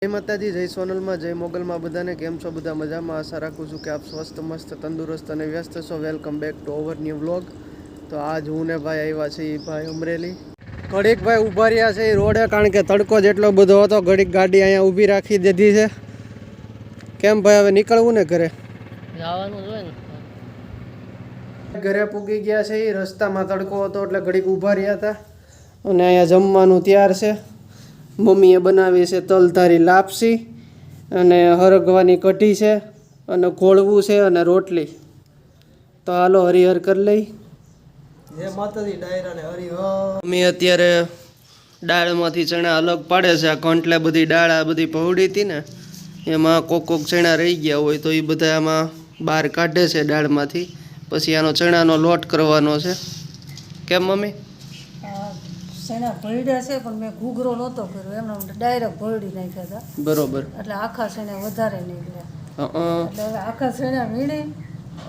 જય માતાજી, જય સોનલમાં, જય મોગલમાં બધાને. કેમ છો બધા? મજામાં? આશા રાખું છું કે આપ સ્વસ્થ, મસ્ત, તંદુરસ્ત અને વ્યસ્ત છો. Welcome back to our new vlog. તો આજ હું ને ભાઈ આવ્યા છીએ ભાઈ અમરેલી. ઘડીક ભાઈ ઊભા રહ્યા છે એ રોડે, કારણ કે તડકો જેટલો બધો હતો. ઘડીક ગાડી અહીંયા ઊભી રાખી દીધી છે. કેમ ભાઈ, હવે નીકળવું ને ઘરે? જવાનું જોઈએ ને. ઘરે પૂગી ગયા છે એ. રસ્તામાં તડકો હતો એટલે ઘડીક ઊભા રહ્યા હતા. અને અહીંયા જમવાનું તૈયાર છે. મમ્મીએ બનાવી છે તલધારી લાપસી અને હરગવાની કઢી છે અને ઘોળવું છે અને રોટલી. તો હાલો હરિહર કરી લઈ. જય માતાજી, ડાયરા ને હરિહર. મમ્મી અત્યારે દાળમાંથી ચણા અલગ પાડે છે. આ કંટલે બધી દાળ આ બધી પહોળી હતી ને, એમાં કોક ચણા રહી ગયા હોય તો એ બધા આમાં બહાર કાઢે છે દાળમાંથી. પછી આનો ચણાનો લોટ કરવાનો છે. કેમ મમ્મી? શેના ભરડ્યા છે પણ મેં ઘૂઘરો નહોતો કર્યો, એમને ડાયરેક્ટ ભરડી નાખ્યા હતા. બરોબર. એટલે આખા શેણા વધારે નીકળ્યા. એટલે હવે આખા શેણા વીણી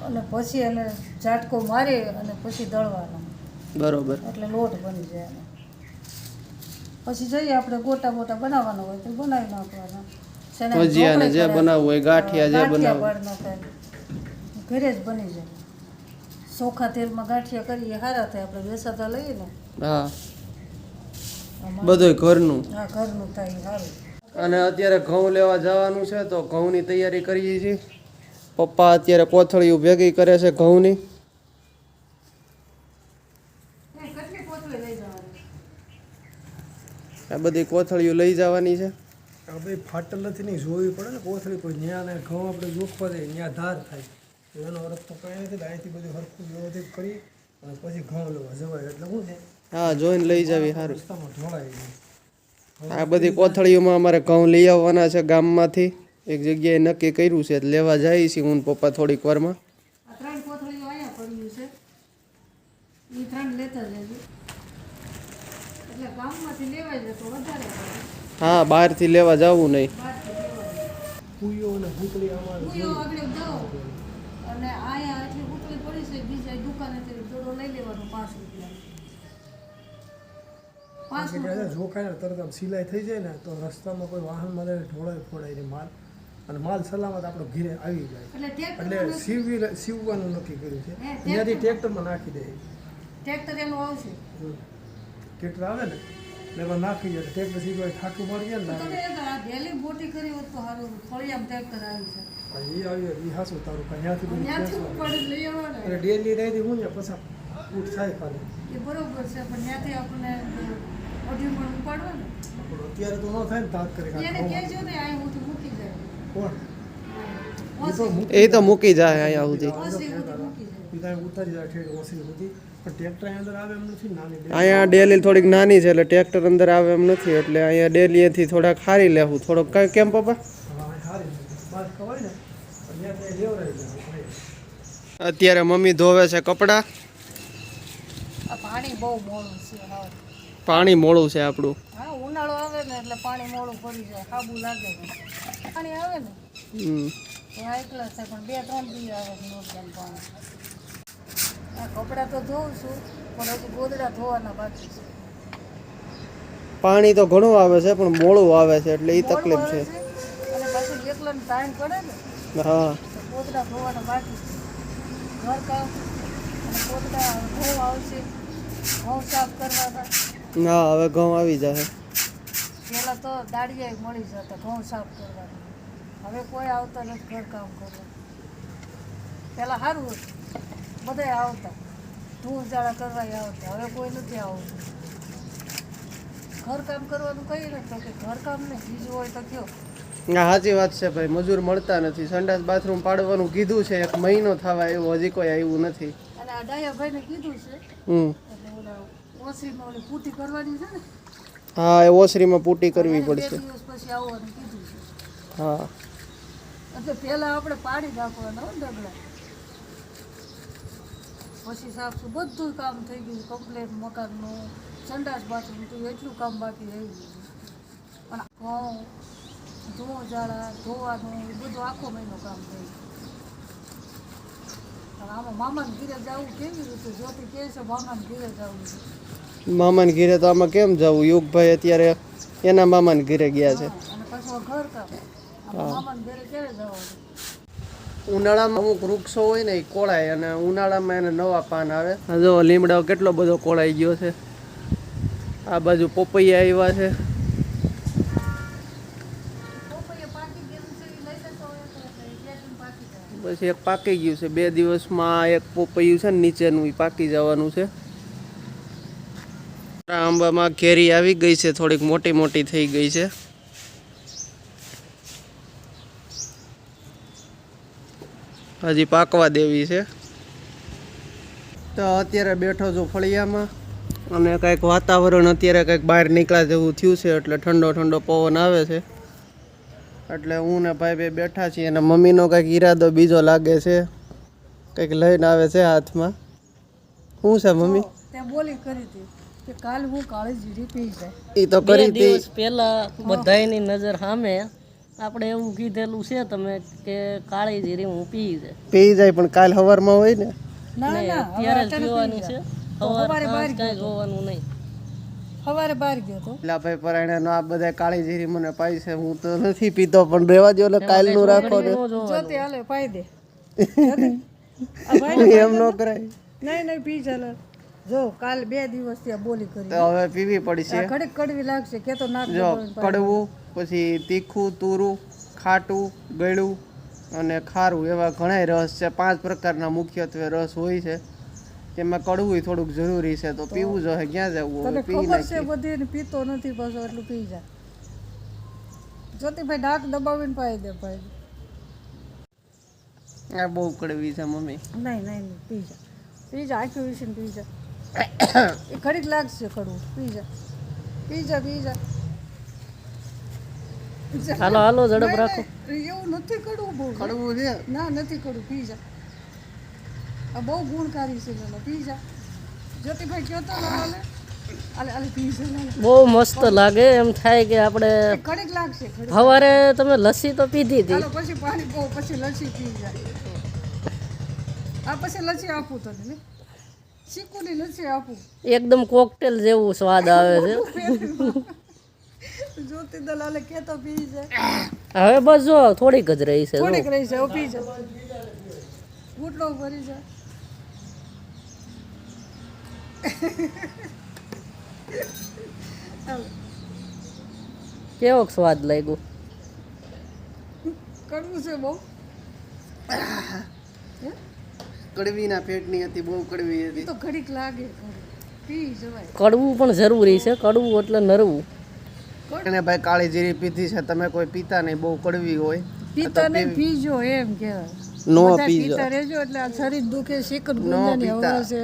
અને પછી એને ઝાટકો મારી અને પછી દળવાનો. બરોબર. એટલે લોટ બની જાય એનો. પછી જઈએ આપણે ગોટા બોટા બનાવવાનો હોય તો બનાવી નાખવાના. ભજીયા ને જે બનાવવું હોય, ગાંઠિયા જે બનાવવું ઘરે જ બની જાય. ચોખા તેલમાં ગાંઠિયા કરીએ સારા થાય. આપણે વેસાતા લઈએ ને. હા, બધું ઘરનું. હા, ઘરનું થાય સારું. અને અત્યારે ઘઉં લેવા જવાનું છે તો ઘઉંની તૈયારી કરીએ છીએ. પપ્પા અત્યારે કોથળીઓ ભેગી કરે છે ઘઉંની. આ બધી કોથળીઓ લઈ જવાની છે. ભાઈ ફાટલ નથી નહીં જોવી પડે ને કોથળી. કોઈ ન્યા ને ઘઉં આપણે જોખવા દે ત્યાં ધાર થાય એનો અર્થ તો કંઈ નથી. અહીંથી બધું હરખું વ્યવસ્થિત કરી અને પછી ઘઉં લેવા જવાય. એટલે શું છે, હા, જોઈને લઈ જવી સારું. રસ્તામાં ઢોળાય નહીં. આ બધી કોથળીઓમાં અમારે ઘઉં લઈ આવવાના છે ગામમાંથી. એક જગ્યાએ નક્કી કર્યું છે, લેવા જઈએ છીએ હું પપ્પા થોડીક વારમાં. આ 3 કોથળીઓ અહીંયા પડ્યું છે, એ 3 લેતા જજો. એટલે ગામમાંથી લેવાય જાય તો વધારે પડે. હા, બહારથી લેવા જવું નહીં. બહારથી લેવાય. કુઈઓ અને ભૂતળી આમાં કુઈઓ આગળ જાઓ અને અહીંયા આટલી ભૂતળી પડી છે, બીજા દુકાનેથી દોડો લઈ લેવાનો 5 રૂપિયા. જોખાય તરત આમ સિલાઈ થઈ જાય ને તો રસ્તામાં કોઈ વાહનમાં ઢોળાય ફોડાય ને માલ અને માલ સલામત આપણો ઘરે આવી જાય. એટલે સીવવાનું નક્કી કર્યું છે. ત્યાંથી ટ્રેક્ટરમાં નાખી દે. ટ્રેક્ટર એનું આવશે. ટ્રેક્ટર આવે ને એટલે એમાં નાખી જાય. ટ્રેક્ટર સીવવાય ઠાઠું મારી જાય ને ડેલી મોટી કરી હોત તો સારું. ફળિયામાં ટ્રેક્ટર આવી છે. એ આવી એ હાસું તારું ત્યાંથી લઈ આવવાના. ડેલી રહી હું ને પછી ઉઠ થાય ખાલી. એ બરોબર છે, પણ ત્યાંથી આપણને ઓઢી પણ ઉપાડવા ને. અત્યારે તો ન થાય ને તાત કરી એને કહેજો ને અહીં હું મૂકી જાય. કોણ એ તો મૂકી જાય અહીંયા સુધી. ઉતારી જાય ઠેઠ ઓસરી સુધી. પણ ટ્રેક્ટર અંદર આવે એમ નથી. નાની અહીંયા ડેલી થોડીક નાની છે એટલે ટ્રેક્ટર અંદર આવે એમ નથી. એટલે અહીંયા ડેલીથી થોડાક હારી લેવું. થોડોક કેમ પપ્પા? અત્યારે મમ્મી ધોવે છે કપડાં. પાણી બહુ મોડું છે. પાણી મોડું છે આપણું. હા, ઉનાળો આવે ને એટલે પાણી મોડું પડી જાય. સાબુ લાગે ને પાણી આવે ને તો એકલા છે, પણ 2-3 દી આવે પાણી. આ કપડાં તો ધોઉં છું પણ હજી ગોદડા ધોવાના બાકી છે. પાણી તો ઘણું આવે છે પણ મોડું આવે છે એટલે એ તકલીફ છે. અને પાછું એકલાને ટાઈમ પડે ને. હા, ગોદડા ધોવાના બાકી છે. ઘર કામ અને ગોદડા ઘઉં આવશે. ઘઉં સાફ કરવાના. ના, હવે ઘઉં આવી જાય. પહેલાં તો દાળિયા મળી જતા ઘઉં સાફ કરવાના. હવે કોઈ આવતા નથી ઘર કામ કરવા. પહેલાં સારું હતું, બધાય આવતા ધૂળ ઝાડા કરવા આવતા. હવે કોઈ નથી આવતું. ઘર કામ કરવાનું કહીએ ને તો કે ઘર કામ ને બીજું હોય તો કયો. હા, સાચી વાત છે ભાઈ. મજૂર મળતા નથી. સંડાસ બાથરૂમ પાડવાનું કીધું છે, 1 મહિનો થવા એવું હજી કોઈ આવ્યું નથી. અને આ ડાયાભાઈને કીધું છે એટલે ઓલા ઓસરીમાં ઓલી પૂટી કરવાની છે ને. હા, એ ઓસરીમાં પૂટી કરવી પડશે. 2 દિવસ પછી આવવાનું કીધું છે. હા, એટલે પહેલાં આપણે પાડી નાખવાના હો ડગલા. પછી સાફ બધું કામ થઈ ગયું કમ્પ્લેટ. મકાનનું સંડાસ બાથરૂમ તો એટલું કામ બાકી રહી ગયું. પણ ઘઉં ધોવા ઝાડા ધોવાનું એ બધું આખો મહિનો કામ થઈ ગયું. અને આમાં મામાને ઘીરે જવું કેવી રીતે? જ્યોતિ કહે છે મામાને ઘીરે જવું છે. મામાને ઘીરે તો આમાં કેમ જવું? યુગભાઈ અત્યારે એના મામાને ઘીરે ગયા છે. અને પાછું ઘર કામ મામાને ઘરે ક્યારે જવાનું? ઉનાળામાં અમુક વૃક્ષો હોય ને એ કોળાય અને ઉનાળામાં એને નવા પાન આવે. જો લીમડાઓ કેટલો બધો કોળાઈ ગયો છે. આ બાજુ પોપૈયા આવ્યા છે. બસ એક પાકી ગયું છે. 2 દિવસમાં એક પોપૈયું છે ને નીચેનું એ પાકી જવાનું છે. આંબામાં કેરી આવી ગઈ છે, થોડીક મોટી મોટી થઈ ગઈ છે. હજી પાકવા દેવી છે. તો અત્યારે બેઠો છું ફળિયામાં અને કંઈક વાતાવરણ અત્યારે કંઈક બહાર નીકળ્યા જેવું થયું છે, એટલે ઠંડો ઠંડો પવન આવે છે. એટલે હું ને ભાઈ બે બેઠા છીએ અને મમ્મીનો કંઈક ઈરાદો બીજો લાગે છે. કંઈક લઈને આવે છે હાથમાં. શું છે મમ્મી? તે બોલી કરી હતી કે કાલ હું કાળી જીરી પી જાય. એ તો કરી હતી પહેલા બધાયની નજર સામે આપણે એવું કીધેલું છે તમે કે કાળી જીરી હું પી જાય પણ કાલ સવારમાં હોય ને. ના ના અત્યારે જ પીવાની છે. સવારે બહાર કઈ જોવાનું નહીં. સવારે બહાર ગયો તો પેલા ભાઈ પરાયણે આ બધા કાળી જીરી મને પાઈ છે. હું તો નથી પીતો પણ રહેવા દો એટલે કાલનું રાખો ને. જોતે હાલે પાઈ દે. એમ ન કરાય. નહીં પી ચાલે. જો કાલ 2 દિવસ ત્યાં બોલી કરી તો હવે પીવી પડશે. ઘડીક કડવી લાગશે કે તો નાક જો કડવું, પછી તીખું, તુરું, ખાટું, ગળ્યું અને ખારું એવા ઘણા રસ છે. 5 પ્રકારના મુખ્યત્વે રસ હોય છે. તેમાં કડવું થોડુંક જરૂરી છે, તો પીવું જોઈએ. ક્યાં જવું હવે પી ખબર છે બધી ને પીતો નથી પાછો એટલું પી જાય. જ્યોતિભાઈ ડાક દબાવીને પાઈ દે ભાઈ. આ બહુ કડવી છે મમ્મી. નહીં પી જા આખી વિશે પી જા. એ ઘડીક લાગશે કડવું. પી જા હાલો ઝડપ રાખો. એવું નથી કડવું. બહુ કડવું છે. ના નથી કડવું. પી જા. આ બહુ ગુણકારી છે. પી જા. જ્યોતિભાઈ કયો તો આલે પી જા. બહુ મસ્ત લાગે. એમ થાય કે આપણે ઘડીક લાગશે. સવારે તમે લસ્સી તો પીધી હતી. પછી પાણી પો, પછી લસ્સી પી જાય. આ પછી લસ્સી આપું તને. ચીકુની લસ્સી આપું. એકદમ કોકટેલ જેવું સ્વાદ આવે છે. જ્યોતિ દલાલે કે તો પી જાય. હવે બસ જો થોડીક જ રહી છે. થોડીક રહી છે. પી જા. ગુટલો ભરી જા. કેવો સ્વાદ લાગ્યો? કડવું છે બહુ. કડવીના પેટની હતી, બહુ કડવી હતી. તો ઘડીક લાગે. પી જવાય. કડવું પણ જરૂરી છે. કડવું એટલે નરવું. અને ભાઈ કાળી જીરી પીધી છે. તમે કોઈ પીતા નહીં, બહુ કડવી હોય. પીતા નહીં, પીજો એમ કહેવાય. નો બધા પીજો. પીતા રહેજો એટલે આ શરીર દુખે. ચિકનગુનિયાની હવા છે.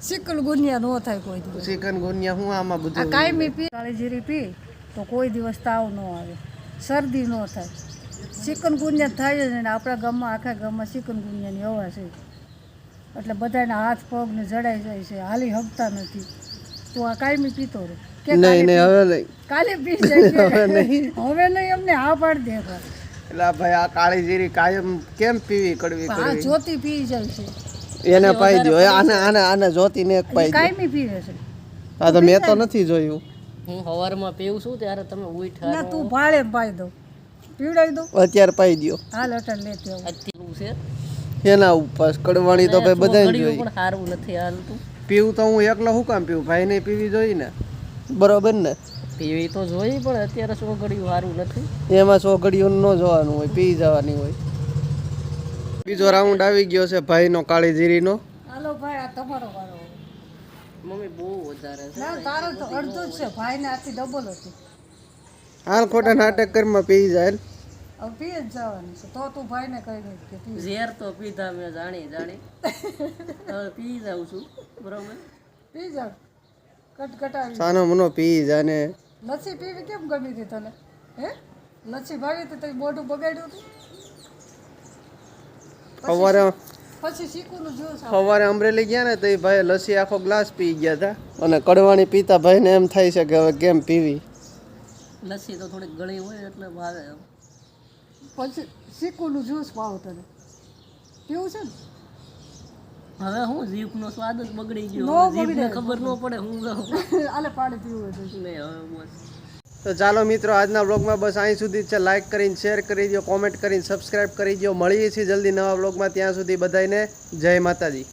ચિકનગુનિયા નો થાય કોઈ દિવસ. ચિકનગુનિયા હું આમાં આ બધું કાયમી પી કાળી જીરી પી તો કોઈ દિવસ તાવ ન આવે, શરદી ન થાય. ચિકનગુનિયા થાય જ ને. આપણા ગામમાં આખા ગામમાં ચિકનગુનિયાની હવા છે. એટલે બધાના હાથ પગ ને જડાઈ જાય છે. હાલી હકતા નથી. તો આ કાયમી પીતો રહે. નહીં હવે નહીં. કાલે પી જાય. હવે નહીં અમને હા પાડી દે. એટલે ભાઈ આ કાળી જીરી કાયમ કેમ પીવી કડવી આ કડવી? જ્યોતિ પી જાય છે. એને પાઈ દો. આને જ્યોતિને એક પાઈ દો. કાયમી પીવે છે. આ તો મેં તો નથી જોયું. હું સવારમાં પીવું છું ત્યારે તમે ઉઠ્યા ના તું ભાળે પાઈ દો. પીવડાવી દો. અત્યારે પાઈ દો. હાલ અટલ લેતી આવું. અત્યારું છે. એના ઉપવાસ કડવાણી તો ભાઈ બધાને જોઈ. પણ સારું નથી હાલતું. પીવું તો હું એકલો શું કામ પીવું? ભાઈ ને પીવી જોઈએ ને. બરોબર ને? પીવી તો જોઈ પણ અત્યારે શું ઘડ્યું સારું નથી. એમાં 100 ઘડીઓ ન જોવાનું હોય, પી જવાની હોય. બીજો રાઉન્ડ આવી ગયો છે ભાઈનો કાળી જીરીનો. હાલો ભાઈ આ તમારો વારો. મમ્મી બહુ વધારે છે. ના તારો તો અડધો જ છે. ભાઈને આથી ડબલ હતી. હાલ ખોટા નાટક કરમાં પી જાય. હવે પી જ જવાની છે. તો તું ભાઈને કહી દે કે પી. ઝેર તો પીધા મેં જાણી હવે પી જાઉં છું. બરોબર પી જા. કટકટાવી. સાનો મનો પી જાને. લસ્સી પીવી કેમ ગમી હતી તને? હે લસ્સી ભાવી તો મોઢું બગાડ્યું હતું. સવારે પછી શીખુનું જ્યુસ સવારે અમરેલી ગયા ને તો એ ભાઈ લસ્સી આખો ગ્લાસ પી ગયા હતા. અને કડવાણી પીતા ભાઈને એમ થાય છે કે હવે કેમ પીવી. લસ્સી તો થોડીક ગળી હોય એટલે ભાવે. પછી શીખુનું જ્યુસ પાવો તને પીવું છે ને? હવે હું જીભનો સ્વાદ જ બગડી નો ગયો. બગડે. જીભને ખબર ન પડે હું આલે પાણી પીવું હોય તો. નહીં હવે બસ તો ચાલો મિત્રો આજના બ્લોગમાં બસ અહીં સુધી જ છે. લાઇક કરીને શેર કરી દો, કોમેન્ટ કરીને સબસ્ક્રાઈબ કરી દો. મળીએ છીએ જલ્દી નવા બ્લોગમાં. ત્યાં સુધી બધાને જય માતાજી.